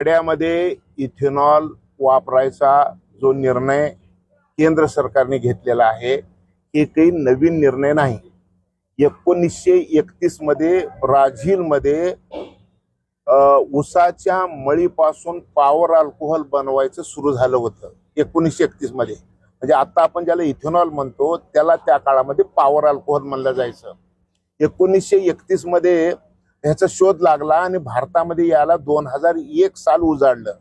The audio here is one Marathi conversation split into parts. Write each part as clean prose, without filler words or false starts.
खेड्यामध्ये इथेनॉल वापरायचा जो निर्णय केंद्र सरकारने घेतलेला आहे हे काही नवीन निर्णय नाही। 1931 मध्ये ब्राझीलमध्ये ऊसाच्या मळीपासून पॉवर अल्कोहोल बनवायचं सुरू झालं होतं 1931 मध्ये। म्हणजे आता आपण ज्याला इथेनॉल म्हणतो त्याला त्या काळामध्ये पॉवर अल्कोहोल म्हणलं जायचं। 1931 मध्ये ह्याचा शोध लागला आणि भारतामध्ये याला 2001 साल उजाडलं।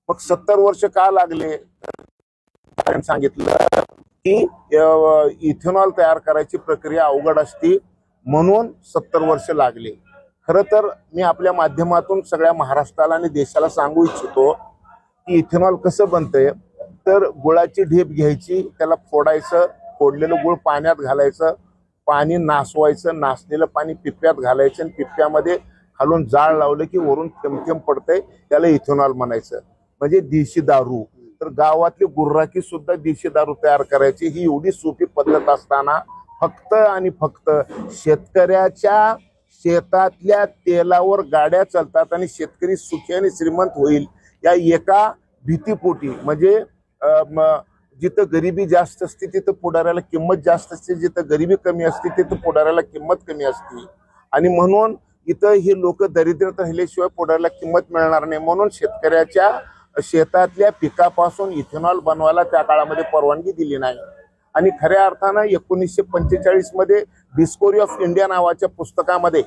मग 70 वर्ष का लागले? सांगितलं की इथेनॉल तयार करायची प्रक्रिया अवघड असते म्हणून 70 वर्ष लागले। खरं तर मी आपल्या माध्यमातून सगळ्या महाराष्ट्राला आणि देशाला सांगू इच्छितो की इथेनॉल कसं बनतंय। तर गुळाची ढेप घ्यायची, त्याला फोडायचं, फोडलेलं गुळ पाण्यात घालायचं, पाणी नासवायचं, नासलेलं पाणी पिप्प्यात घालायचं आणि पिप्प्यामध्ये खालून जाळ लावलं की वरून थेंब थेंब पडतंय, त्याला इथेनॉल म्हणायचं। म्हणजे देशी दारू। तर गावातली गुर्राकी सुद्धा देशी दारू तयार करायची ही एवढी सोपी पद्धत असताना फक्त आणि फक्त शेतकऱ्याच्या शेतातल्या तेलावर गाड्या चालतात आणि शेतकरी सुखी आणि श्रीमंत होईल या एका भीतीपोटी, म्हणजे जिथं गरिबी जास्त असते तिथं पुढाऱ्याला किंमत जास्त असते, जिथं गरिबी कमी असते तिथं पुढाऱ्याला किंमत कमी असते। आणि म्हणून इथं हे लोक दरिद्रत राहिल्याशिवाय पुढाऱ्याला किंमत मिळणार नाही म्हणून शेतकऱ्याच्या शेतातल्या पिकापासून इथेनॉल बनवायला त्या काळामध्ये परवानगी दिली नाही। आणि खऱ्या अर्थानं 1945 मध्ये डिस्कवरी ऑफ इंडिया नावाच्या पुस्तकामध्ये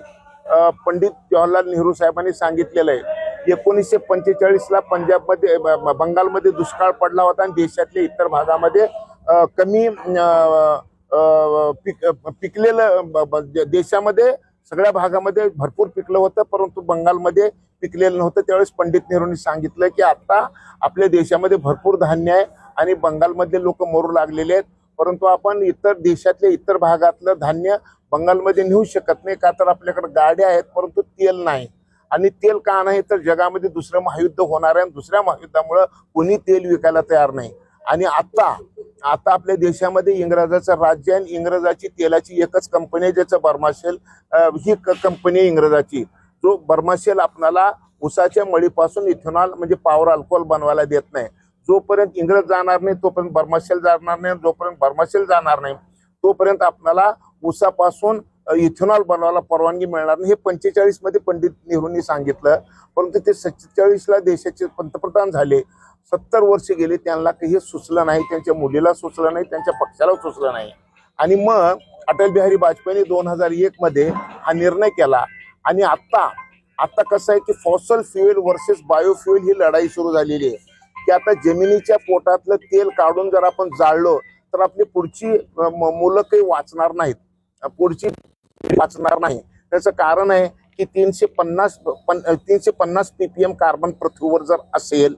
पंडित जवाहरलाल नेहरू साहेबांनी सांगितलेलं आहे 1945 ला पंजाबमध्ये बंगालमध्ये दुष्काळ पडला होता आणि देशातल्या इतर भागामध्ये कमी पिकलेलं, देशामध्ये सगळ्या भागामध्ये भरपूर पिकलं होतं परंतु बंगालमध्ये पिकलेलं नव्हतं। त्यावेळेस पंडित नेहरूंनी सांगितलं की आता आपल्या देशामध्ये भरपूर धान्य आहे आणि बंगालमधले लोक मरू लागलेले आहेत, परंतु आपण इतर देशातल्या इतर भागातलं धान्य बंगालमध्ये नेऊ शकत नाही का तर आपल्याकडे गाड्या आहेत परंतु तेल नाही। आणि तेल का नाही तर जगामध्ये दुसरं महायुद्ध होणार आहे आणि दुसऱ्या महायुद्धामुळे कोणी तेल विकायला तयार नाही। आणि आता आपल्या देशामध्ये इंग्रजाचं राज्य आहे, इंग्रजाची तेलाची एकच कंपनी आहे ज्याचं बर्माशेल ही कंपनी आहे इंग्रजाची। जो बर्माशेल आपल्याला ऊसाच्या मळीपासून इथेनॉल म्हणजे पॉवर अल्कोहोल बनवायला देत नाही। जोपर्यंत इंग्रज जाणार नाही तोपर्यंत बर्माशेल जाणार नाही, जोपर्यंत बर्माशेल जाणार नाही तोपर्यंत आपल्याला ऊसापासून इथेनॉल बनवायला परवानगी मिळणार नाही। हे 45 मध्ये पंडित नेहरूंनी सांगितलं, परंतु ते 47 ला देशाचे पंतप्रधान झाले। 70 वर्ष गेले, त्यांना काही सुचलं नाही, त्यांच्या मुलीला सुचलं नाही, त्यांच्या पक्षाला सुचलं नाही। आणि मग अटल बिहारी वाजपेयींनी 2001 मध्ये हा निर्णय केला। आणि आता कसं आहे की फॉसल फ्युएल वर्सेस बायोफ्युएल ही लढाई सुरू झालेली आहे की आता जमिनीच्या पोटातलं तेल काढून जर आपण जाळलो तर आपली पुढची मुलं काही वाचणार नाहीत, पुढची वाचणार नाही। त्याचं कारण आहे की 350 ppm कार्बन पृथ्वीवर जर असेल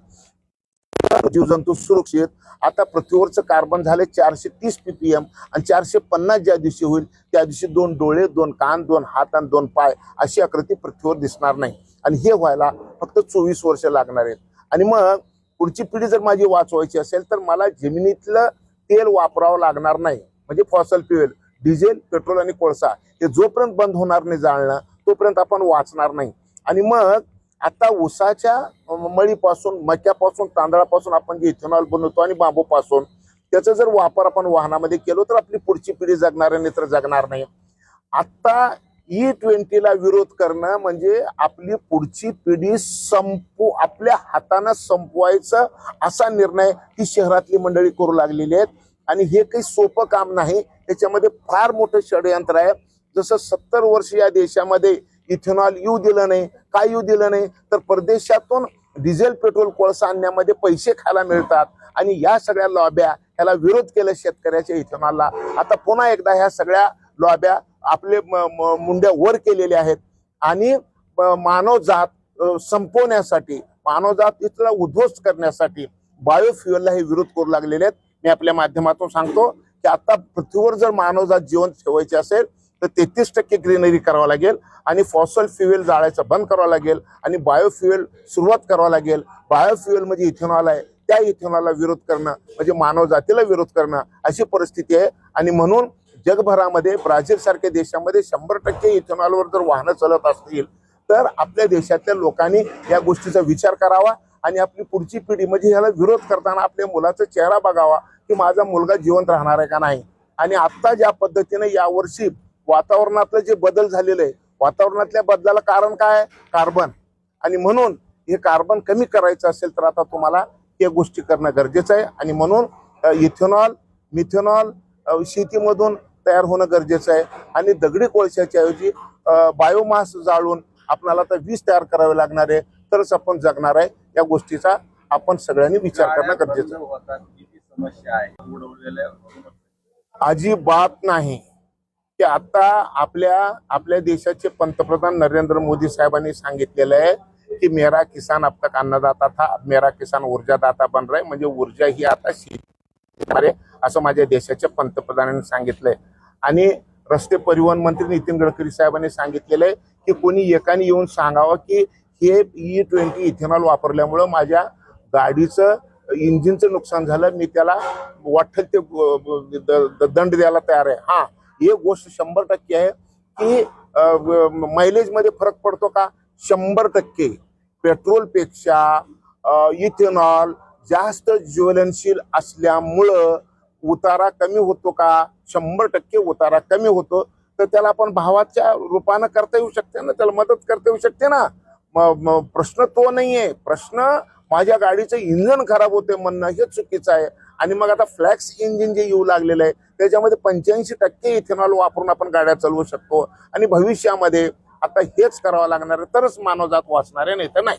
जीवजंतू सुरक्षित। आता पृथ्वीवरचं कार्बन झाले 430 ppm आणि 450 ज्या दिवशी होईल त्या दिवशी 2 डोळे, 2 कान, 2 हात आणि 2 पाय अशी आकृती पृथ्वीवर दिसणार नाही। आणि हे व्हायला फक्त 24 वर्ष लागणार आहेत। आणि मग पुढची पिढी जर माझी वाचवायची असेल तर मला जमिनीतलं तेल वापरावं लागणार नाही, म्हणजे फॉसल फ्युएल डिझेल, पेट्रोल आणि कोळसा हे जोपर्यंत बंद होणार नाही जाळणं तोपर्यंत आपण वाचणार नाही। आणि मग आता ऊसाच्या मळीपासून, मक्यापासून, तांदळापासून आपण जे इथेनॉल बनवतो आणि बांबूपासून त्याचा जर वापर आपण वाहनामध्ये केलो तर आपली पुढची पिढी जगणार आहे, नाही तर जगणार नाही। आता E20 ला विरोध करणं म्हणजे आपली पुढची पिढी आपल्या हाताने संपवायचं असा निर्णय ही शहरातली मंडळी करू लागलेली आहेत। आणि हे काही सोपं काम नाही, त्याच्यामध्ये फार मोठं षडयंत्र आहे। जसं 70 वर्ष या देशामध्ये इथेनॉल येऊ दिलं नाही, काय येऊ दिलं नाही तर परदेशातून डिझेल, पेट्रोल, कोळसा आणण्यामध्ये पैसे खायला मिळतात आणि या सगळ्या लॉब्या ह्याला विरोध केला शेतकऱ्याच्या इथेनॉलला। आता पुन्हा एकदा ह्या सगळ्या लॉब्या आपले मुंड्या वर केलेल्या आहेत आणि मानवजात संपवण्यासाठी, मानवजात इथला उद्ध्वस्त करण्यासाठी बायोफ्युएलला हे विरोध करू लागलेले आहेत। मी आपल्या माध्यमातून सांगतो की आता पृथ्वीवर जर मानवजात जीवन ठेवायचे असेल तर 33% ग्रीनरी करावं लागेल आणि फॉसल फ्युएल जाळायचं बंद करावं लागेल आणि बायोफ्युएल सुरुवात करावं लागेल। बायोफ्युएल म्हणजे इथेनॉल आहे, त्या इथेनॉलला विरोध करणं म्हणजे मानवजातीला विरोध करणं अशी परिस्थिती आहे। आणि म्हणून जगभरामध्ये ब्राझील सारख्या देशामध्ये 100% इथेनॉलवर जर वाहनं चालत असतील तर आपल्या देशातल्या लोकांनी या गोष्टीचा विचार करावा आणि आपली पुढची पिढी म्हणजे ह्याला विरोध करताना आपल्या मुलाचा चेहरा बघावा की माझा मुलगा जिवंत राहणार आहे का नाही. आणि आता ज्या पद्धतीने यावर्षी वातावरणातलं जे बदल झालेले आहे, वातावरणातल्या बदलाला कारण काय? कार्बन. आणि म्हणून हे कार्बन कमी करायचं असेल तर आता तुम्हाला या गोष्टी करणं गरजेचं आहे. आणि म्हणून इथेनॉल, मिथेनॉल शेतीमधून तयार होणं गरजेचं आहे. आणि दगडी कोळशाच्या ऐवजी बायोमास जाळून आपल्याला तर वीज तयार करावे लागणार आहे, तरच आपण जगणार आहे. या गोष्टीचा आपण सगळ्यांनी विचार करणं गरजेचं आहे. अजिबात नाही. की आता आपल्या देशाचे पंतप्रधान नरेंद्र मोदी साहेबांनी सांगितलेलं आहे की मेरा किसान अब तक अन्नदाता था, मेरा किसान ऊर्जादाता बन रहा है. म्हणजे ऊर्जा ही आता शेती असं माझ्या देशाच्या पंतप्रधानांनी सांगितलंय. आणि रस्ते परिवहन मंत्री नितीन गडकरी साहेबांनी सांगितलेलं आहे की कोणी एकाने येऊन सांगावं की हे E20 इथेनॉल वापरल्यामुळं माझ्या गाडीचं इंजिनचं नुकसान झालं, मी त्याला वाटेल ते दंड द्यायला तयार आहे. हा, एक गोष्ट 100% आहे की मायलेज मध्ये फरक पडतो का? 100%. पेट्रोलपेक्षा इथेनॉल जास्त ज्वलनशील असल्यामुळं उतारा कमी होतो का? 100% उतारा कमी होतो. तर त्याला आपण भावाच्या रूपानं करता येऊ शकते ना, त्याला मदत करता येऊ शकते ना. प्रश्न तो नाहीये. प्रश्न माझ्या गाडीचं इंजन खराब होते म्हणणं हे चुकीचं आहे. आणि मग आता फ्लॅक्स इंजिन जे येऊ लागलेलं आहे त्याच्यामध्ये 85% इथेनॉल वापरून आपण गाड्या चालवू शकतो. आणि भविष्यामध्ये आता हेच करावं लागणार आहे, तरच मानवजात वाचणार आहे, नाही तर नाही.